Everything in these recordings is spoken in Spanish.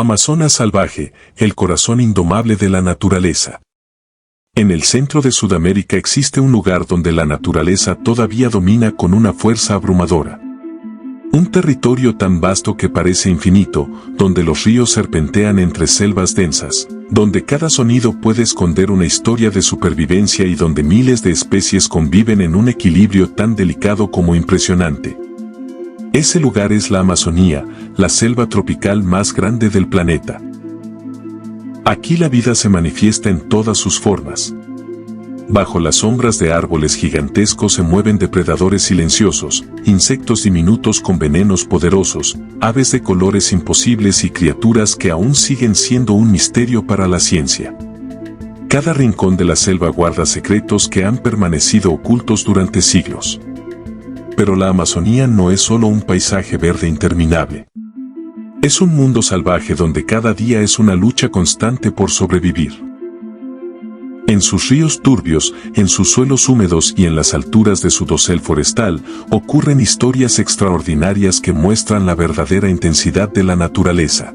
Amazonas salvaje, el corazón indomable de la naturaleza. En el centro de Sudamérica existe un lugar donde la naturaleza todavía domina con una fuerza abrumadora. Un territorio tan vasto que parece infinito, donde los ríos serpentean entre selvas densas, donde cada sonido puede esconder una historia de supervivencia y donde miles de especies conviven en un equilibrio tan delicado como impresionante. Ese lugar es la Amazonía, la selva tropical más grande del planeta. Aquí la vida se manifiesta en todas sus formas. Bajo las sombras de árboles gigantescos se mueven depredadores silenciosos, insectos diminutos con venenos poderosos, aves de colores imposibles y criaturas que aún siguen siendo un misterio para la ciencia. Cada rincón de la selva guarda secretos que han permanecido ocultos durante siglos. Pero la Amazonía no es solo un paisaje verde interminable. Es un mundo salvaje donde cada día es una lucha constante por sobrevivir. En sus ríos turbios, en sus suelos húmedos y en las alturas de su dosel forestal, ocurren historias extraordinarias que muestran la verdadera intensidad de la naturaleza.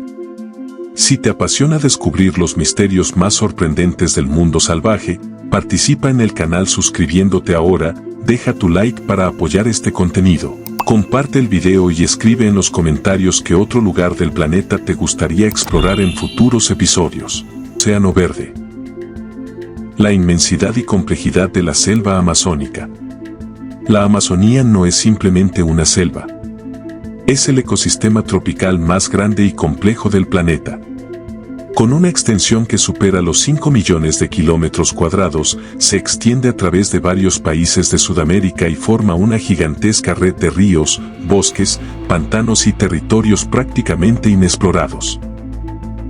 Si te apasiona descubrir los misterios más sorprendentes del mundo salvaje, participa en el canal suscribiéndote ahora, deja tu like para apoyar este contenido. Comparte el video y escribe en los comentarios qué otro lugar del planeta te gustaría explorar en futuros episodios. Océano Verde. La inmensidad y complejidad de la selva amazónica. La Amazonía no es simplemente una selva. Es el ecosistema tropical más grande y complejo del planeta. Con una extensión que supera los 5 millones de kilómetros cuadrados, se extiende a través de varios países de Sudamérica y forma una gigantesca red de ríos, bosques, pantanos y territorios prácticamente inexplorados.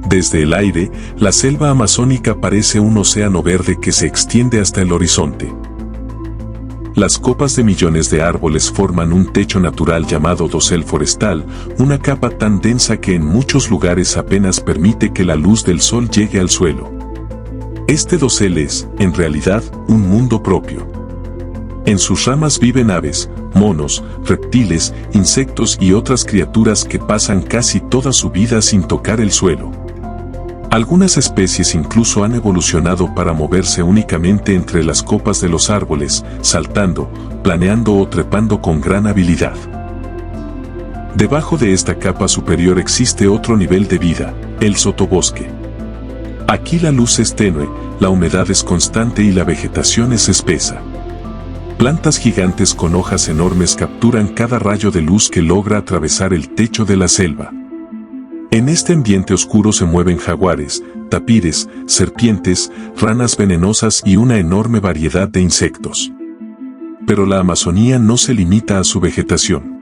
Desde el aire, la selva amazónica parece un océano verde que se extiende hasta el horizonte. Las copas de millones de árboles forman un techo natural llamado dosel forestal, una capa tan densa que en muchos lugares apenas permite que la luz del sol llegue al suelo. Este dosel es, en realidad, un mundo propio. En sus ramas viven aves, monos, reptiles, insectos y otras criaturas que pasan casi toda su vida sin tocar el suelo. Algunas especies incluso han evolucionado para moverse únicamente entre las copas de los árboles, saltando, planeando o trepando con gran habilidad. Debajo de esta capa superior existe otro nivel de vida, el sotobosque. Aquí la luz es tenue, la humedad es constante y la vegetación es espesa. Plantas gigantes con hojas enormes capturan cada rayo de luz que logra atravesar el techo de la selva. En este ambiente oscuro se mueven jaguares, tapires, serpientes, ranas venenosas y una enorme variedad de insectos. Pero la Amazonía no se limita a su vegetación.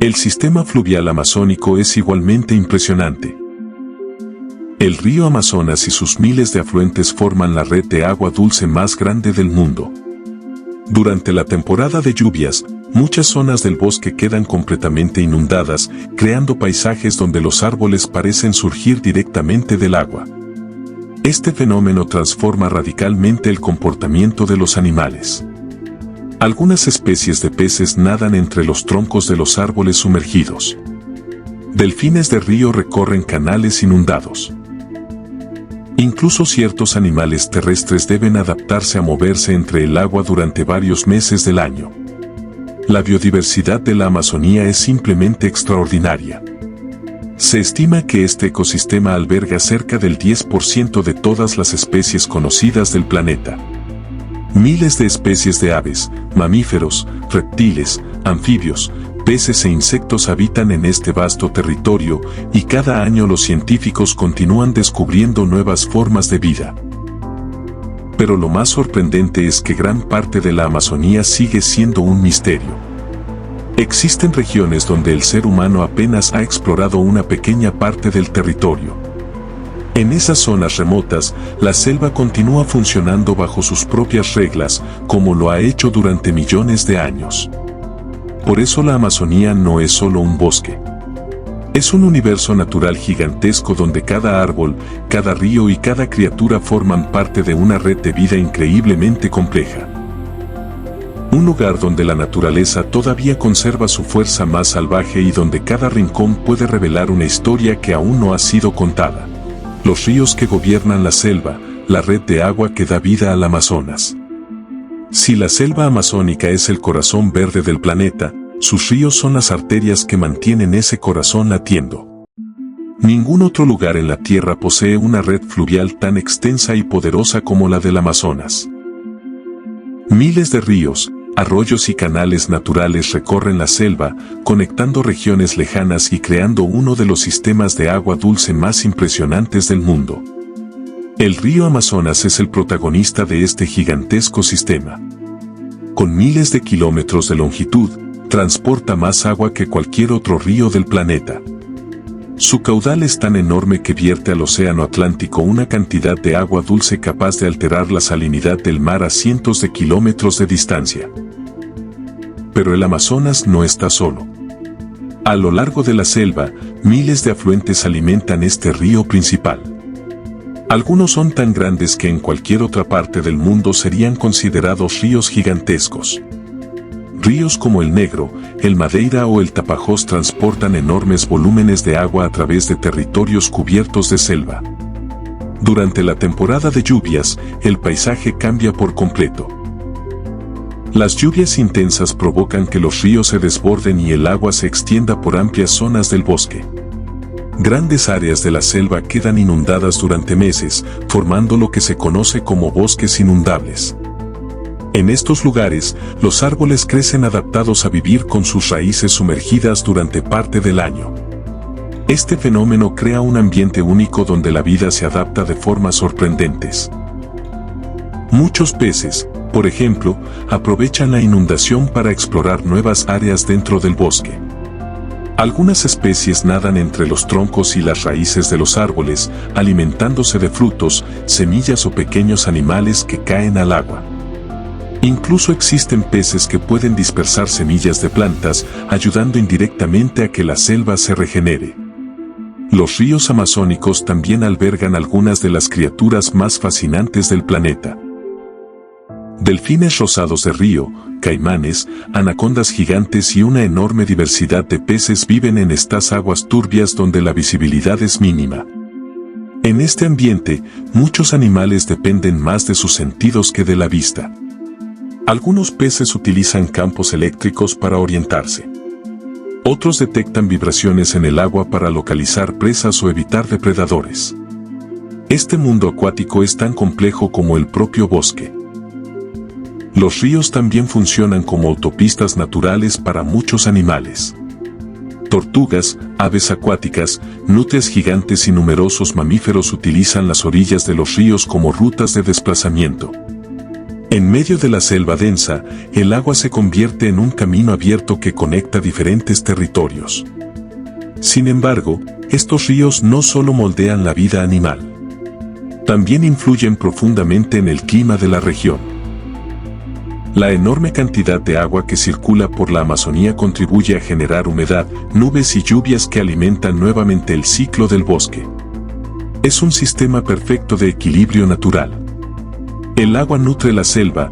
El sistema fluvial amazónico es igualmente impresionante. El río Amazonas y sus miles de afluentes forman la red de agua dulce más grande del mundo. Durante la temporada de lluvias, muchas zonas del bosque quedan completamente inundadas, creando paisajes donde los árboles parecen surgir directamente del agua. Este fenómeno transforma radicalmente el comportamiento de los animales. Algunas especies de peces nadan entre los troncos de los árboles sumergidos. Delfines de río recorren canales inundados. Incluso ciertos animales terrestres deben adaptarse a moverse entre el agua durante varios meses del año. La biodiversidad de la Amazonía es simplemente extraordinaria. Se estima que este ecosistema alberga cerca del 10% de todas las especies conocidas del planeta. Miles de especies de aves, mamíferos, reptiles, anfibios, peces e insectos habitan en este vasto territorio y cada año los científicos continúan descubriendo nuevas formas de vida. Pero lo más sorprendente es que gran parte de la Amazonía sigue siendo un misterio. Existen regiones donde el ser humano apenas ha explorado una pequeña parte del territorio. En esas zonas remotas, la selva continúa funcionando bajo sus propias reglas, como lo ha hecho durante millones de años. Por eso la Amazonía no es solo un bosque. Es un universo natural gigantesco donde cada árbol, cada río y cada criatura forman parte de una red de vida increíblemente compleja. Un lugar donde la naturaleza todavía conserva su fuerza más salvaje y donde cada rincón puede revelar una historia que aún no ha sido contada. Los ríos que gobiernan la selva, la red de agua que da vida al Amazonas. Si la selva amazónica es el corazón verde del planeta, sus ríos son las arterias que mantienen ese corazón latiendo. Ningún otro lugar en la Tierra posee una red fluvial tan extensa y poderosa como la del Amazonas. Miles de ríos, arroyos y canales naturales recorren la selva, conectando regiones lejanas y creando uno de los sistemas de agua dulce más impresionantes del mundo. El río Amazonas es el protagonista de este gigantesco sistema. Con miles de kilómetros de longitud, transporta más agua que cualquier otro río del planeta. Su caudal es tan enorme que vierte al océano Atlántico una cantidad de agua dulce capaz de alterar la salinidad del mar a cientos de kilómetros de distancia. Pero el Amazonas no está solo. A lo largo de la selva, miles de afluentes alimentan este río principal. Algunos son tan grandes que en cualquier otra parte del mundo serían considerados ríos gigantescos. Ríos como el Negro, el Madeira o el Tapajós transportan enormes volúmenes de agua a través de territorios cubiertos de selva. Durante la temporada de lluvias, el paisaje cambia por completo. Las lluvias intensas provocan que los ríos se desborden y el agua se extienda por amplias zonas del bosque. Grandes áreas de la selva quedan inundadas durante meses, formando lo que se conoce como bosques inundables. En estos lugares, los árboles crecen adaptados a vivir con sus raíces sumergidas durante parte del año. Este fenómeno crea un ambiente único donde la vida se adapta de formas sorprendentes. Muchos peces, por ejemplo, aprovechan la inundación para explorar nuevas áreas dentro del bosque. Algunas especies nadan entre los troncos y las raíces de los árboles, alimentándose de frutos, semillas o pequeños animales que caen al agua. Incluso existen peces que pueden dispersar semillas de plantas, ayudando indirectamente a que la selva se regenere. Los ríos amazónicos también albergan algunas de las criaturas más fascinantes del planeta. Delfines rosados de río, caimanes, anacondas gigantes y una enorme diversidad de peces viven en estas aguas turbias donde la visibilidad es mínima. En este ambiente, muchos animales dependen más de sus sentidos que de la vista. Algunos peces utilizan campos eléctricos para orientarse. Otros detectan vibraciones en el agua para localizar presas o evitar depredadores. Este mundo acuático es tan complejo como el propio bosque. Los ríos también funcionan como autopistas naturales para muchos animales. Tortugas, aves acuáticas, nutrias gigantes y numerosos mamíferos utilizan las orillas de los ríos como rutas de desplazamiento. En medio de la selva densa, el agua se convierte en un camino abierto que conecta diferentes territorios. Sin embargo, estos ríos no solo moldean la vida animal. También influyen profundamente en el clima de la región. La enorme cantidad de agua que circula por la Amazonía contribuye a generar humedad, nubes y lluvias que alimentan nuevamente el ciclo del bosque. Es un sistema perfecto de equilibrio natural. El agua nutre la selva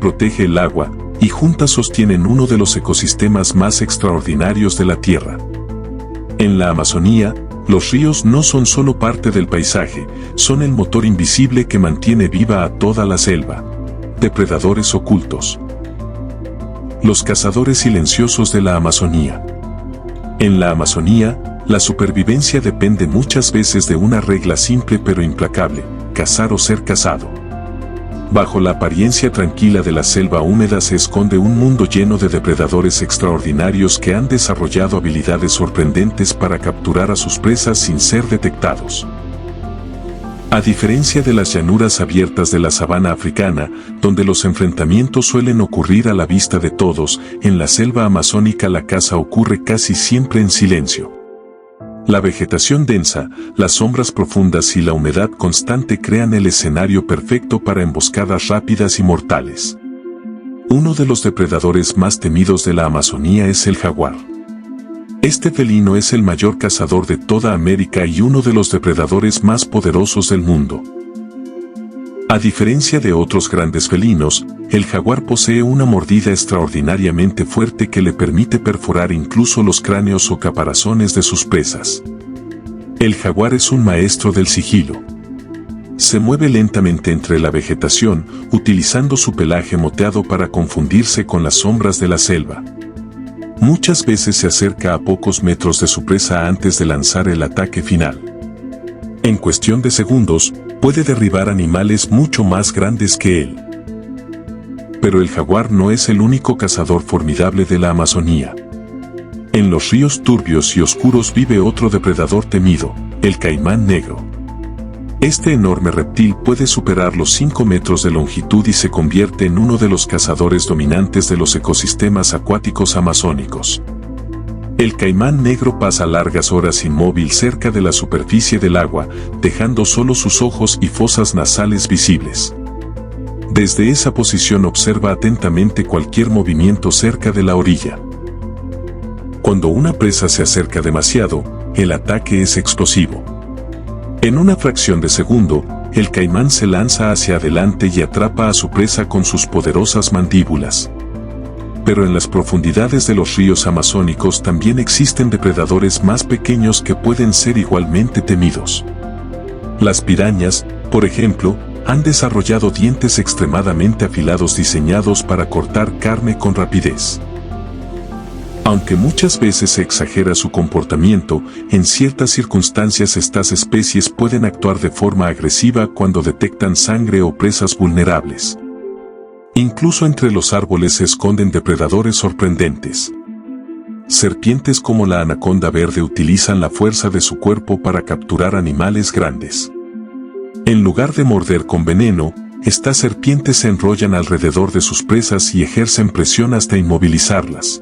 protege el agua, y juntas sostienen uno de los ecosistemas más extraordinarios de la Tierra. En la Amazonía, los ríos no son solo parte del paisaje, son el motor invisible que mantiene viva a toda la selva. Depredadores ocultos. Los cazadores silenciosos de la Amazonía. En la Amazonía, la supervivencia depende muchas veces de una regla simple pero implacable: cazar o ser cazado. Bajo la apariencia tranquila de la selva húmeda se esconde un mundo lleno de depredadores extraordinarios que han desarrollado habilidades sorprendentes para capturar a sus presas sin ser detectados. A diferencia de las llanuras abiertas de la sabana africana, donde los enfrentamientos suelen ocurrir a la vista de todos, en la selva amazónica la caza ocurre casi siempre en silencio. La vegetación densa, las sombras profundas y la humedad constante crean el escenario perfecto para emboscadas rápidas y mortales. Uno de los depredadores más temidos de la Amazonía es el jaguar. Este felino es el mayor cazador de toda América y uno de los depredadores más poderosos del mundo. A diferencia de otros grandes felinos, el jaguar posee una mordida extraordinariamente fuerte que le permite perforar incluso los cráneos o caparazones de sus presas. El jaguar es un maestro del sigilo. Se mueve lentamente entre la vegetación, utilizando su pelaje moteado para confundirse con las sombras de la selva. Muchas veces se acerca a pocos metros de su presa antes de lanzar el ataque final. En cuestión de segundos, puede derribar animales mucho más grandes que él. Pero el jaguar no es el único cazador formidable de la Amazonía. En los ríos turbios y oscuros vive otro depredador temido, el caimán negro. Este enorme reptil puede superar los 5 metros de longitud y se convierte en uno de los cazadores dominantes de los ecosistemas acuáticos amazónicos. El caimán negro pasa largas horas inmóvil cerca de la superficie del agua, dejando solo sus ojos y fosas nasales visibles. Desde esa posición observa atentamente cualquier movimiento cerca de la orilla. Cuando una presa se acerca demasiado, el ataque es explosivo. En una fracción de segundo, el caimán se lanza hacia adelante y atrapa a su presa con sus poderosas mandíbulas. Pero en las profundidades de los ríos amazónicos también existen depredadores más pequeños que pueden ser igualmente temidos. Las pirañas, por ejemplo, han desarrollado dientes extremadamente afilados diseñados para cortar carne con rapidez. Aunque muchas veces se exagera su comportamiento, en ciertas circunstancias estas especies pueden actuar de forma agresiva cuando detectan sangre o presas vulnerables. Incluso entre los árboles se esconden depredadores sorprendentes. Serpientes como la anaconda verde utilizan la fuerza de su cuerpo para capturar animales grandes. En lugar de morder con veneno, estas serpientes se enrollan alrededor de sus presas y ejercen presión hasta inmovilizarlas.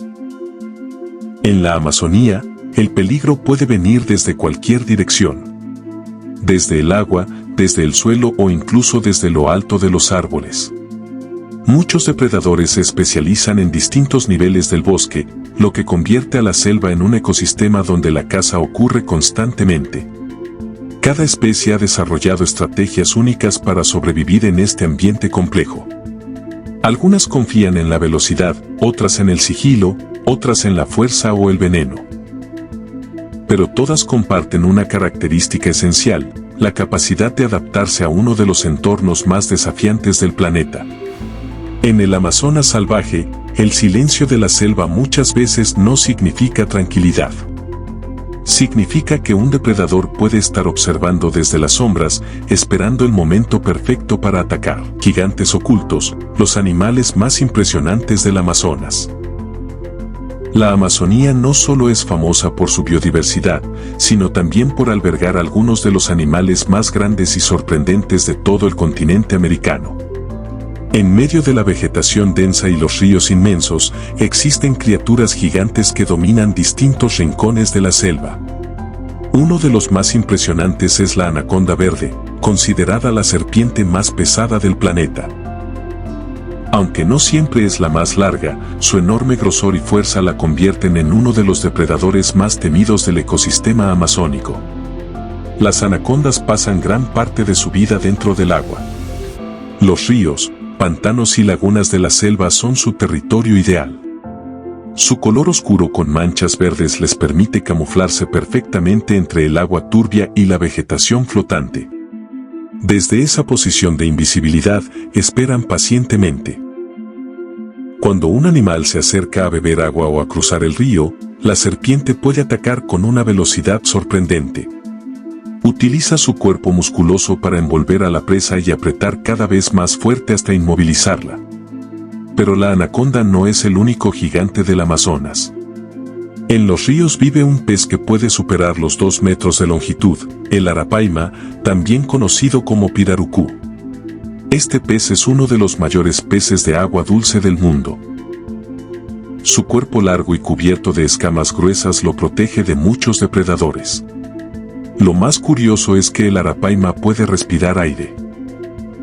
En la Amazonía, el peligro puede venir desde cualquier dirección. Desde el agua, desde el suelo o incluso desde lo alto de los árboles. Muchos depredadores se especializan en distintos niveles del bosque, lo que convierte a la selva en un ecosistema donde la caza ocurre constantemente. Cada especie ha desarrollado estrategias únicas para sobrevivir en este ambiente complejo. Algunas confían en la velocidad, otras en el sigilo, otras en la fuerza o el veneno. Pero todas comparten una característica esencial, la capacidad de adaptarse a uno de los entornos más desafiantes del planeta. En el Amazonas salvaje, el silencio de la selva muchas veces no significa tranquilidad. Significa que un depredador puede estar observando desde las sombras, esperando el momento perfecto para atacar. Gigantes ocultos, los animales más impresionantes del Amazonas. La Amazonía no solo es famosa por su biodiversidad, sino también por albergar algunos de los animales más grandes y sorprendentes de todo el continente americano. En medio de la vegetación densa y los ríos inmensos, existen criaturas gigantes que dominan distintos rincones de la selva. Uno de los más impresionantes es la anaconda verde, considerada la serpiente más pesada del planeta. Aunque no siempre es la más larga, su enorme grosor y fuerza la convierten en uno de los depredadores más temidos del ecosistema amazónico. Las anacondas pasan gran parte de su vida dentro del agua. Los ríos, pantanos y lagunas de la selva son su territorio ideal. Su color oscuro con manchas verdes les permite camuflarse perfectamente entre el agua turbia y la vegetación flotante. Desde esa posición de invisibilidad, esperan pacientemente. Cuando un animal se acerca a beber agua o a cruzar el río, la serpiente puede atacar con una velocidad sorprendente. Utiliza su cuerpo musculoso para envolver a la presa y apretar cada vez más fuerte hasta inmovilizarla. Pero la anaconda no es el único gigante del Amazonas. En los ríos vive un pez que puede superar los 2 metros de longitud, el arapaima, también conocido como pirarucú. Este pez es uno de los mayores peces de agua dulce del mundo. Su cuerpo largo y cubierto de escamas gruesas lo protege de muchos depredadores. Lo más curioso es que el arapaima puede respirar aire.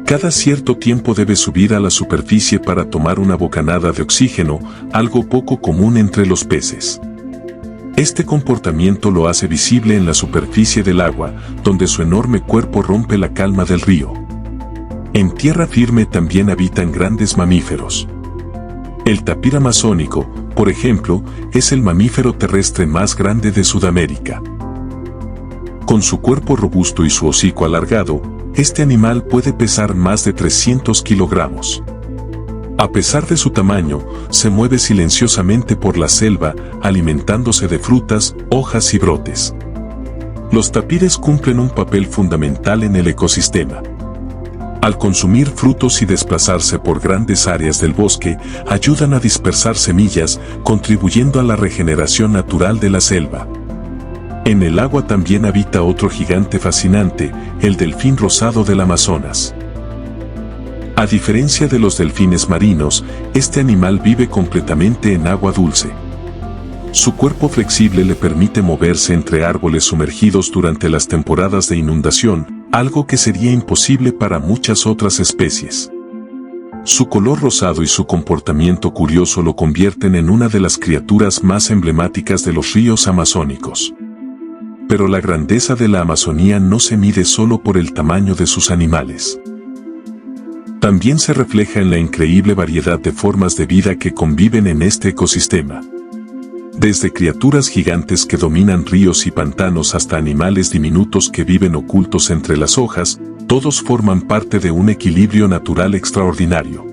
Cada cierto tiempo debe subir a la superficie para tomar una bocanada de oxígeno, algo poco común entre los peces. Este comportamiento lo hace visible en la superficie del agua, donde su enorme cuerpo rompe la calma del río. En tierra firme también habitan grandes mamíferos. El tapir amazónico, por ejemplo, es el mamífero terrestre más grande de Sudamérica. Con su cuerpo robusto y su hocico alargado, este animal puede pesar más de 300 kilogramos. A pesar de su tamaño, se mueve silenciosamente por la selva, alimentándose de frutas, hojas y brotes. Los tapires cumplen un papel fundamental en el ecosistema. Al consumir frutos y desplazarse por grandes áreas del bosque, ayudan a dispersar semillas, contribuyendo a la regeneración natural de la selva. En el agua también habita otro gigante fascinante, el delfín rosado del Amazonas. A diferencia de los delfines marinos, este animal vive completamente en agua dulce. Su cuerpo flexible le permite moverse entre árboles sumergidos durante las temporadas de inundación, algo que sería imposible para muchas otras especies. Su color rosado y su comportamiento curioso lo convierten en una de las criaturas más emblemáticas de los ríos amazónicos. Pero la grandeza de la Amazonía no se mide solo por el tamaño de sus animales. También se refleja en la increíble variedad de formas de vida que conviven en este ecosistema. Desde criaturas gigantes que dominan ríos y pantanos hasta animales diminutos que viven ocultos entre las hojas, todos forman parte de un equilibrio natural extraordinario.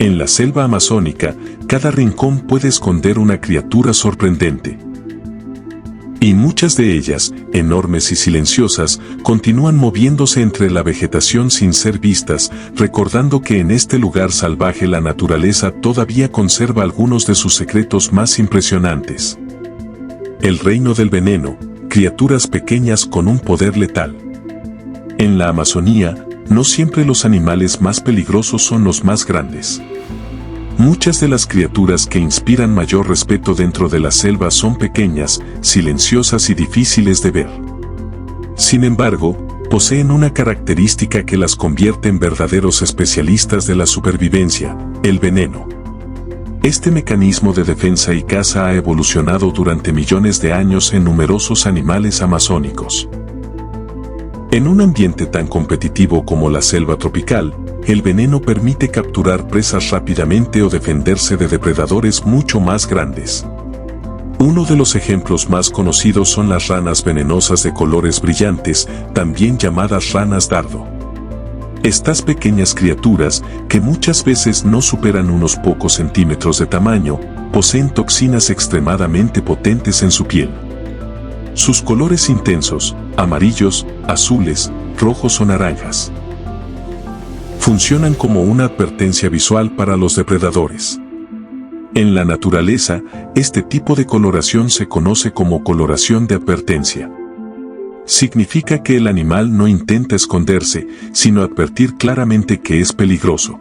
En la selva amazónica, cada rincón puede esconder una criatura sorprendente. Y muchas de ellas, enormes y silenciosas, continúan moviéndose entre la vegetación sin ser vistas, recordando que en este lugar salvaje la naturaleza todavía conserva algunos de sus secretos más impresionantes. El reino del veneno, criaturas pequeñas con un poder letal. En la Amazonía, no siempre los animales más peligrosos son los más grandes. Muchas de las criaturas que inspiran mayor respeto dentro de la selva son pequeñas, silenciosas y difíciles de ver. Sin embargo, poseen una característica que las convierte en verdaderos especialistas de la supervivencia: el veneno. Este mecanismo de defensa y caza ha evolucionado durante millones de años en numerosos animales amazónicos. En un ambiente tan competitivo como la selva tropical, el veneno permite capturar presas rápidamente o defenderse de depredadores mucho más grandes. Uno de los ejemplos más conocidos son las ranas venenosas de colores brillantes, también llamadas ranas dardo. Estas pequeñas criaturas, que muchas veces no superan unos pocos centímetros de tamaño, poseen toxinas extremadamente potentes en su piel. Sus colores intensos, amarillos, azules, rojos o naranjas, funcionan como una advertencia visual para los depredadores. En la naturaleza, este tipo de coloración se conoce como coloración de advertencia. Significa que el animal no intenta esconderse, sino advertir claramente que es peligroso.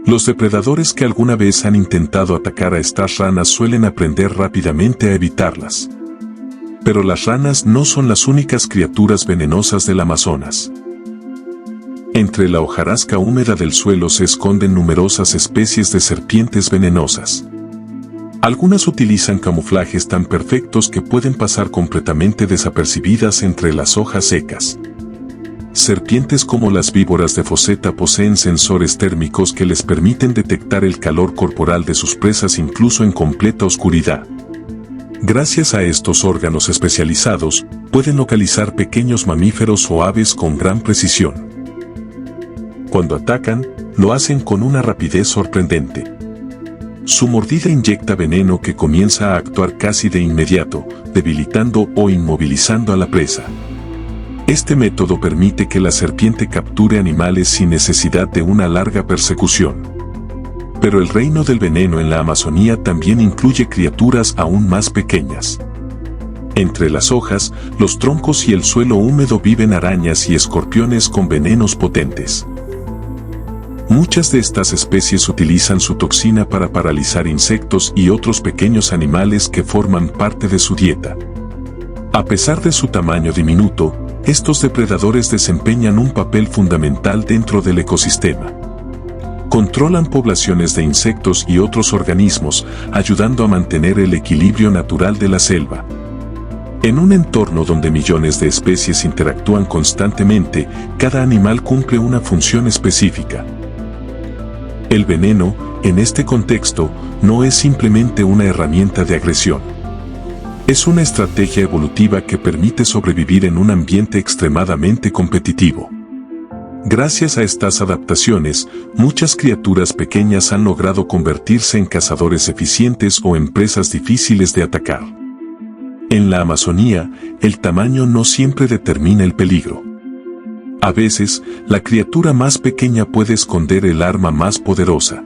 Los depredadores que alguna vez han intentado atacar a estas ranas suelen aprender rápidamente a evitarlas. Pero las ranas no son las únicas criaturas venenosas del Amazonas. Entre la hojarasca húmeda del suelo se esconden numerosas especies de serpientes venenosas. Algunas utilizan camuflajes tan perfectos que pueden pasar completamente desapercibidas entre las hojas secas. Serpientes como las víboras de Foceta poseen sensores térmicos que les permiten detectar el calor corporal de sus presas incluso en completa oscuridad. Gracias a estos órganos especializados, pueden localizar pequeños mamíferos o aves con gran precisión. Cuando atacan, lo hacen con una rapidez sorprendente. Su mordida inyecta veneno que comienza a actuar casi de inmediato, debilitando o inmovilizando a la presa. Este método permite que la serpiente capture animales sin necesidad de una larga persecución. Pero el reino del veneno en la Amazonía también incluye criaturas aún más pequeñas. Entre las hojas, los troncos y el suelo húmedo viven arañas y escorpiones con venenos potentes. Muchas de estas especies utilizan su toxina para paralizar insectos y otros pequeños animales que forman parte de su dieta. A pesar de su tamaño diminuto, estos depredadores desempeñan un papel fundamental dentro del ecosistema. Controlan poblaciones de insectos y otros organismos, ayudando a mantener el equilibrio natural de la selva. En un entorno donde millones de especies interactúan constantemente, cada animal cumple una función específica. El veneno, en este contexto, no es simplemente una herramienta de agresión. Es una estrategia evolutiva que permite sobrevivir en un ambiente extremadamente competitivo. Gracias a estas adaptaciones, muchas criaturas pequeñas han logrado convertirse en cazadores eficientes o en presas difíciles de atacar. En la Amazonía, el tamaño no siempre determina el peligro. A veces, la criatura más pequeña puede esconder el arma más poderosa.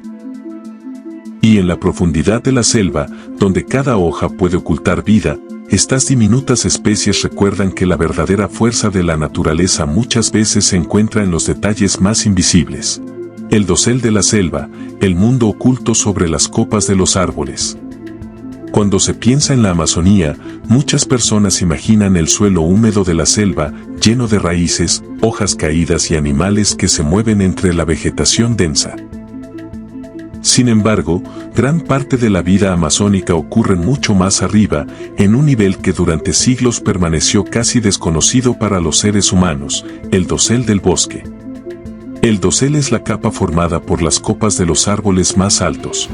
Y en la profundidad de la selva, donde cada hoja puede ocultar vida, estas diminutas especies recuerdan que la verdadera fuerza de la naturaleza muchas veces se encuentra en los detalles más invisibles. El dosel de la selva, el mundo oculto sobre las copas de los árboles. Cuando se piensa en la Amazonía, muchas personas imaginan el suelo húmedo de la selva, lleno de raíces, hojas caídas y animales que se mueven entre la vegetación densa. Sin embargo, gran parte de la vida amazónica ocurre mucho más arriba, en un nivel que durante siglos permaneció casi desconocido para los seres humanos, el dosel del bosque. El dosel es la capa formada por las copas de los árboles más altos.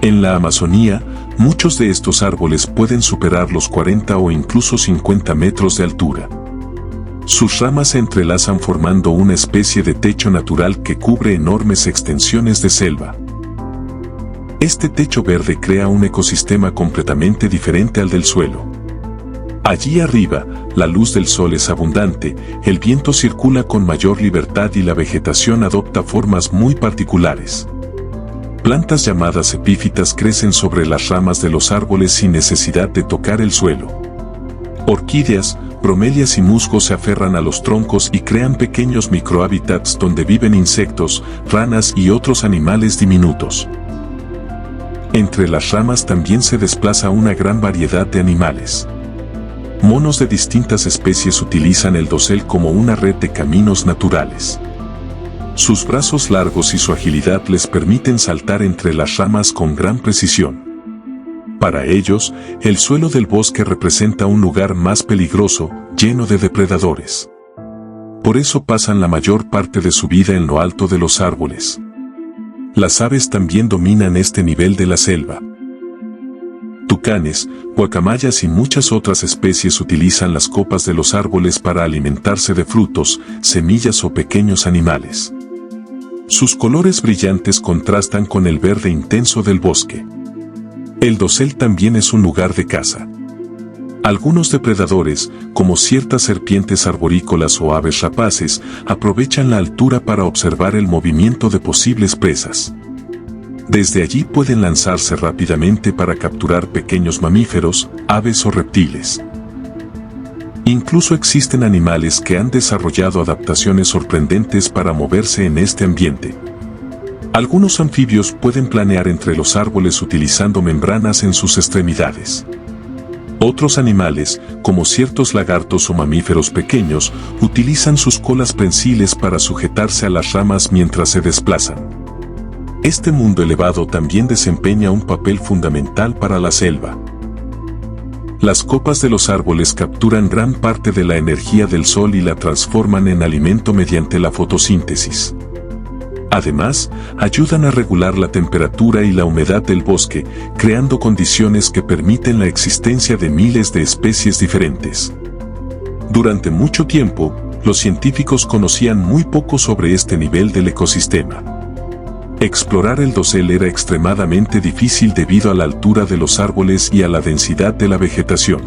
En la Amazonía, muchos de estos árboles pueden superar los 40 o incluso 50 metros de altura. Sus ramas se entrelazan formando una especie de techo natural que cubre enormes extensiones de selva. Este techo verde crea un ecosistema completamente diferente al del suelo. Allí arriba, la luz del sol es abundante, el viento circula con mayor libertad y la vegetación adopta formas muy particulares. Plantas llamadas epífitas crecen sobre las ramas de los árboles sin necesidad de tocar el suelo. Orquídeas, bromelias y musgos se aferran a los troncos y crean pequeños microhábitats donde viven insectos, ranas y otros animales diminutos. Entre las ramas también se desplaza una gran variedad de animales. Monos de distintas especies utilizan el dosel como una red de caminos naturales. Sus brazos largos y su agilidad les permiten saltar entre las ramas con gran precisión. Para ellos, el suelo del bosque representa un lugar más peligroso, lleno de depredadores. Por eso pasan la mayor parte de su vida en lo alto de los árboles. Las aves también dominan este nivel de la selva. Tucanes, guacamayas y muchas otras especies utilizan las copas de los árboles para alimentarse de frutos, semillas o pequeños animales. Sus colores brillantes contrastan con el verde intenso del bosque. El dosel también es un lugar de caza. Algunos depredadores, como ciertas serpientes arborícolas o aves rapaces, aprovechan la altura para observar el movimiento de posibles presas. Desde allí pueden lanzarse rápidamente para capturar pequeños mamíferos, aves o reptiles. Incluso existen animales que han desarrollado adaptaciones sorprendentes para moverse en este ambiente. Algunos anfibios pueden planear entre los árboles utilizando membranas en sus extremidades. Otros animales, como ciertos lagartos o mamíferos pequeños, utilizan sus colas prensiles para sujetarse a las ramas mientras se desplazan. Este mundo elevado también desempeña un papel fundamental para la selva. Las copas de los árboles capturan gran parte de la energía del sol y la transforman en alimento mediante la fotosíntesis. Además, ayudan a regular la temperatura y la humedad del bosque, creando condiciones que permiten la existencia de miles de especies diferentes. Durante mucho tiempo, los científicos conocían muy poco sobre este nivel del ecosistema. Explorar el dosel era extremadamente difícil debido a la altura de los árboles y a la densidad de la vegetación.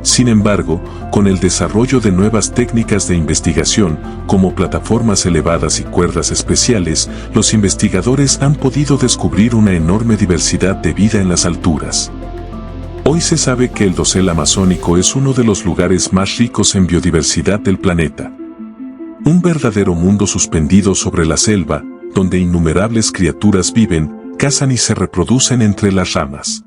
Sin embargo, con el desarrollo de nuevas técnicas de investigación, como plataformas elevadas y cuerdas especiales, los investigadores han podido descubrir una enorme diversidad de vida en las alturas. Hoy se sabe que el dosel amazónico es uno de los lugares más ricos en biodiversidad del planeta. Un verdadero mundo suspendido sobre la selva, donde innumerables criaturas viven, cazan y se reproducen entre las ramas.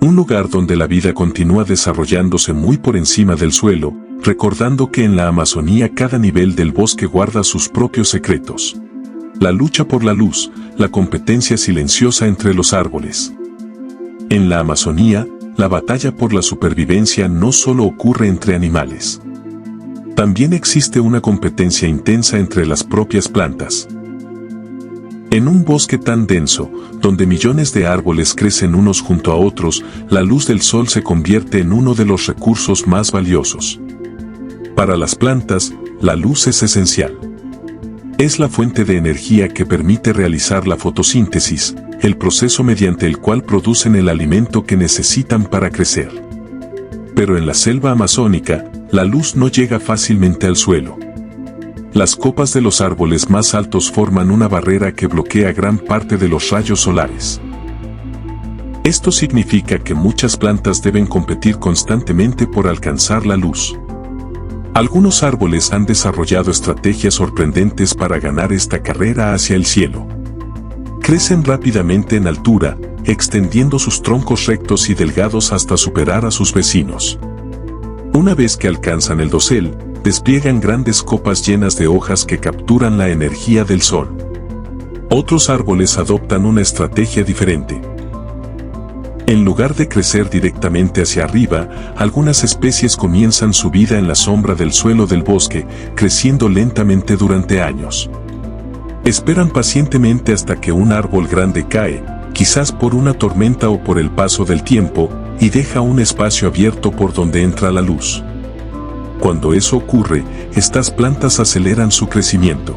Un lugar donde la vida continúa desarrollándose muy por encima del suelo, recordando que en la Amazonía cada nivel del bosque guarda sus propios secretos. La lucha por la luz, la competencia silenciosa entre los árboles. En la Amazonía, la batalla por la supervivencia no solo ocurre entre animales. También existe una competencia intensa entre las propias plantas. En un bosque tan denso, donde millones de árboles crecen unos junto a otros, la luz del sol se convierte en uno de los recursos más valiosos. Para las plantas, la luz es esencial. Es la fuente de energía que permite realizar la fotosíntesis, el proceso mediante el cual producen el alimento que necesitan para crecer. Pero en la selva amazónica, la luz no llega fácilmente al suelo. Las copas de los árboles más altos forman una barrera que bloquea gran parte de los rayos solares. Esto significa que muchas plantas deben competir constantemente por alcanzar la luz. Algunos árboles han desarrollado estrategias sorprendentes para ganar esta carrera hacia el cielo. Crecen rápidamente en altura, extendiendo sus troncos rectos y delgados hasta superar a sus vecinos. Una vez que alcanzan el dosel, despliegan grandes copas llenas de hojas que capturan la energía del sol. Otros árboles adoptan una estrategia diferente. En lugar de crecer directamente hacia arriba, algunas especies comienzan su vida en la sombra del suelo del bosque, creciendo lentamente durante años. Esperan pacientemente hasta que un árbol grande cae, quizás por una tormenta o por el paso del tiempo, y deja un espacio abierto por donde entra la luz. Cuando eso ocurre, estas plantas aceleran su crecimiento.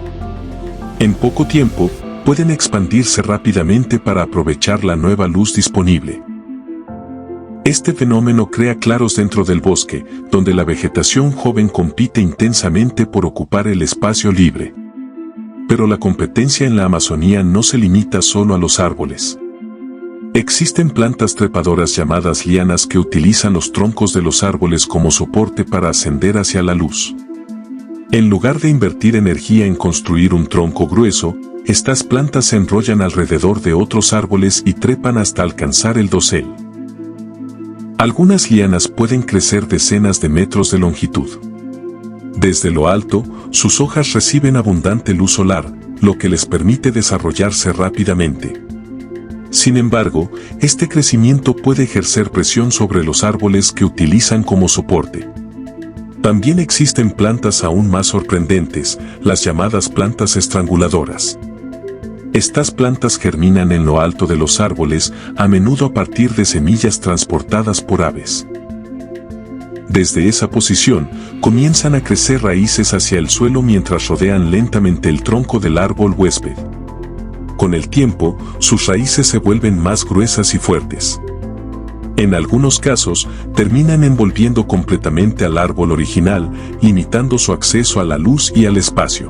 En poco tiempo, pueden expandirse rápidamente para aprovechar la nueva luz disponible. Este fenómeno crea claros dentro del bosque, donde la vegetación joven compite intensamente por ocupar el espacio libre. Pero la competencia en la Amazonía no se limita solo a los árboles. Existen plantas trepadoras llamadas lianas que utilizan los troncos de los árboles como soporte para ascender hacia la luz. En lugar de invertir energía en construir un tronco grueso, estas plantas se enrollan alrededor de otros árboles y trepan hasta alcanzar el dosel. Algunas lianas pueden crecer decenas de metros de longitud. Desde lo alto, sus hojas reciben abundante luz solar, lo que les permite desarrollarse rápidamente. Sin embargo, este crecimiento puede ejercer presión sobre los árboles que utilizan como soporte. También existen plantas aún más sorprendentes, las llamadas plantas estranguladoras. Estas plantas germinan en lo alto de los árboles, a menudo a partir de semillas transportadas por aves. Desde esa posición, comienzan a crecer raíces hacia el suelo mientras rodean lentamente el tronco del árbol huésped. Con el tiempo, sus raíces se vuelven más gruesas y fuertes. En algunos casos, terminan envolviendo completamente al árbol original, limitando su acceso a la luz y al espacio.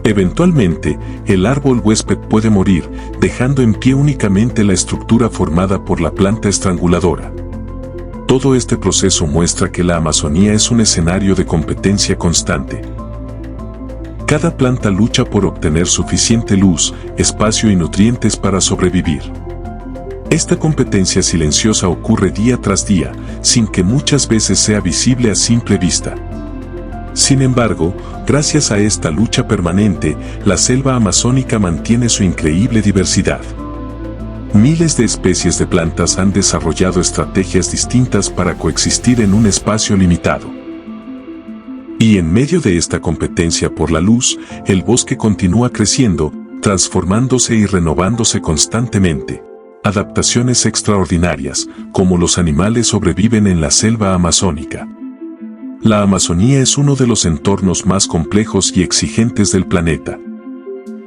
Eventualmente, el árbol huésped puede morir, dejando en pie únicamente la estructura formada por la planta estranguladora. Todo este proceso muestra que la Amazonía es un escenario de competencia constante. Cada planta lucha por obtener suficiente luz, espacio y nutrientes para sobrevivir. Esta competencia silenciosa ocurre día tras día, sin que muchas veces sea visible a simple vista. Sin embargo, gracias a esta lucha permanente, la selva amazónica mantiene su increíble diversidad. Miles de especies de plantas han desarrollado estrategias distintas para coexistir en un espacio limitado. Y en medio de esta competencia por la luz, el bosque continúa creciendo, transformándose y renovándose constantemente. Adaptaciones extraordinarias, como los animales sobreviven en la selva amazónica. La Amazonía es uno de los entornos más complejos y exigentes del planeta.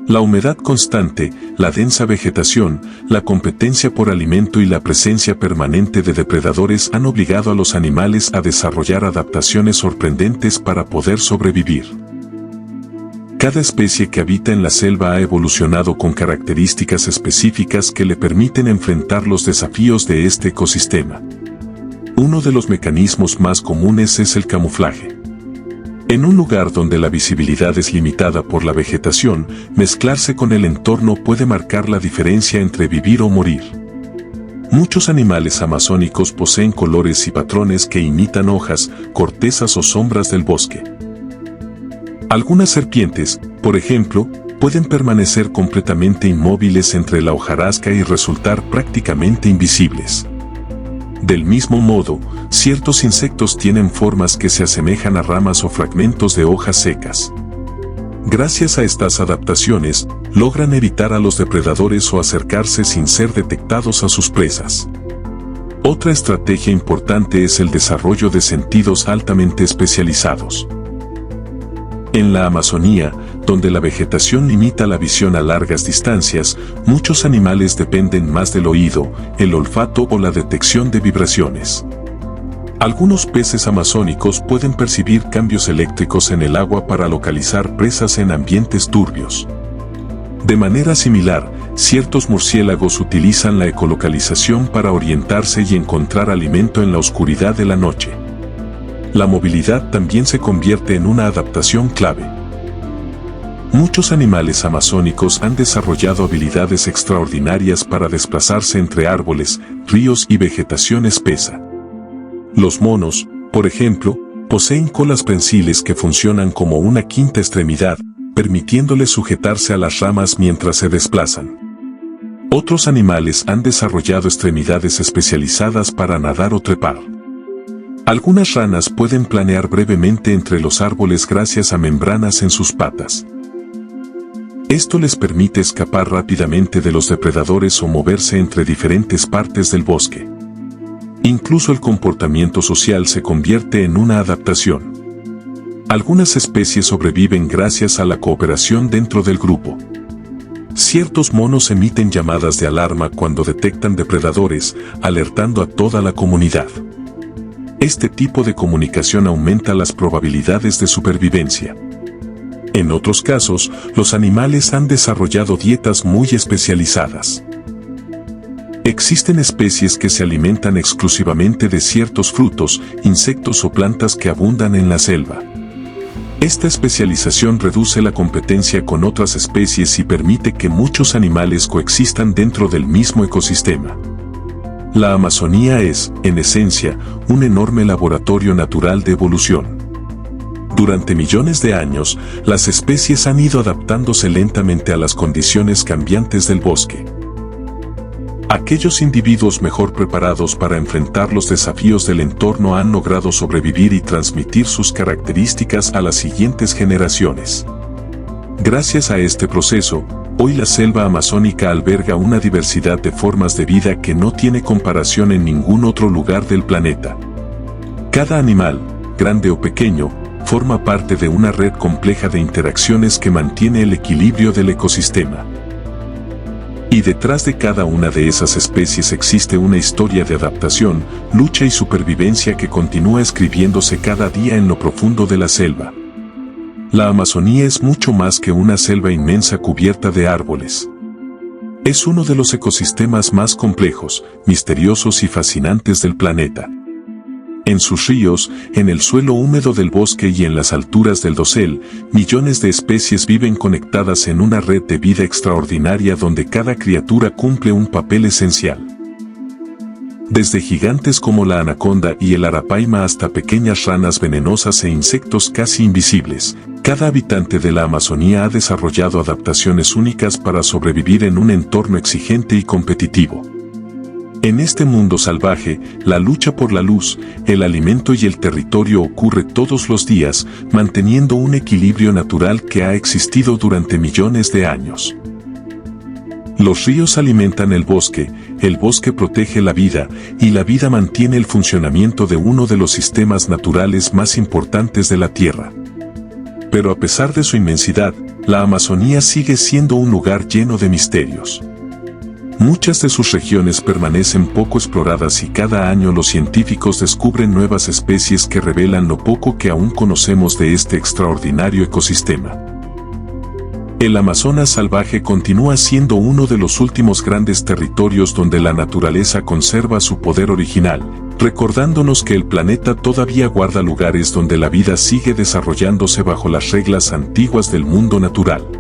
La humedad constante, la densa vegetación, la competencia por alimento y la presencia permanente de depredadores han obligado a los animales a desarrollar adaptaciones sorprendentes para poder sobrevivir. Cada especie que habita en la selva ha evolucionado con características específicas que le permiten enfrentar los desafíos de este ecosistema. Uno de los mecanismos más comunes es el camuflaje. En un lugar donde la visibilidad es limitada por la vegetación, mezclarse con el entorno puede marcar la diferencia entre vivir o morir. Muchos animales amazónicos poseen colores y patrones que imitan hojas, cortezas o sombras del bosque. Algunas serpientes, por ejemplo, pueden permanecer completamente inmóviles entre la hojarasca y resultar prácticamente invisibles. Del mismo modo, ciertos insectos tienen formas que se asemejan a ramas o fragmentos de hojas secas. Gracias a estas adaptaciones, logran evitar a los depredadores o acercarse sin ser detectados a sus presas. Otra estrategia importante es el desarrollo de sentidos altamente especializados. En la Amazonía, donde la vegetación limita la visión a largas distancias, muchos animales dependen más del oído, el olfato o la detección de vibraciones. Algunos peces amazónicos pueden percibir cambios eléctricos en el agua para localizar presas en ambientes turbios. De manera similar, ciertos murciélagos utilizan la ecolocalización para orientarse y encontrar alimento en la oscuridad de la noche. La movilidad también se convierte en una adaptación clave. Muchos animales amazónicos han desarrollado habilidades extraordinarias para desplazarse entre árboles, ríos y vegetación espesa. Los monos, por ejemplo, poseen colas prensiles que funcionan como una quinta extremidad, permitiéndoles sujetarse a las ramas mientras se desplazan. Otros animales han desarrollado extremidades especializadas para nadar o trepar. Algunas ranas pueden planear brevemente entre los árboles gracias a membranas en sus patas. Esto les permite escapar rápidamente de los depredadores o moverse entre diferentes partes del bosque. Incluso el comportamiento social se convierte en una adaptación. Algunas especies sobreviven gracias a la cooperación dentro del grupo. Ciertos monos emiten llamadas de alarma cuando detectan depredadores, alertando a toda la comunidad. Este tipo de comunicación aumenta las probabilidades de supervivencia. En otros casos, los animales han desarrollado dietas muy especializadas. Existen especies que se alimentan exclusivamente de ciertos frutos, insectos o plantas que abundan en la selva. Esta especialización reduce la competencia con otras especies y permite que muchos animales coexistan dentro del mismo ecosistema. La Amazonía es, en esencia, un enorme laboratorio natural de evolución. Durante millones de años, las especies han ido adaptándose lentamente a las condiciones cambiantes del bosque. Aquellos individuos mejor preparados para enfrentar los desafíos del entorno han logrado sobrevivir y transmitir sus características a las siguientes generaciones. Gracias a este proceso, hoy la selva amazónica alberga una diversidad de formas de vida que no tiene comparación en ningún otro lugar del planeta. Cada animal, grande o pequeño, forma parte de una red compleja de interacciones que mantiene el equilibrio del ecosistema. Y detrás de cada una de esas especies existe una historia de adaptación, lucha y supervivencia que continúa escribiéndose cada día en lo profundo de la selva. La Amazonía es mucho más que una selva inmensa cubierta de árboles. Es uno de los ecosistemas más complejos, misteriosos y fascinantes del planeta. En sus ríos, en el suelo húmedo del bosque y en las alturas del dosel, millones de especies viven conectadas en una red de vida extraordinaria donde cada criatura cumple un papel esencial. Desde gigantes como la anaconda y el arapaima hasta pequeñas ranas venenosas e insectos casi invisibles, cada habitante de la Amazonía ha desarrollado adaptaciones únicas para sobrevivir en un entorno exigente y competitivo. En este mundo salvaje, la lucha por la luz, el alimento y el territorio ocurre todos los días, manteniendo un equilibrio natural que ha existido durante millones de años. Los ríos alimentan el bosque protege la vida, y la vida mantiene el funcionamiento de uno de los sistemas naturales más importantes de la Tierra. Pero a pesar de su inmensidad, la Amazonía sigue siendo un lugar lleno de misterios. Muchas de sus regiones permanecen poco exploradas y cada año los científicos descubren nuevas especies que revelan lo poco que aún conocemos de este extraordinario ecosistema. El Amazonas salvaje continúa siendo uno de los últimos grandes territorios donde la naturaleza conserva su poder original, recordándonos que el planeta todavía guarda lugares donde la vida sigue desarrollándose bajo las reglas antiguas del mundo natural.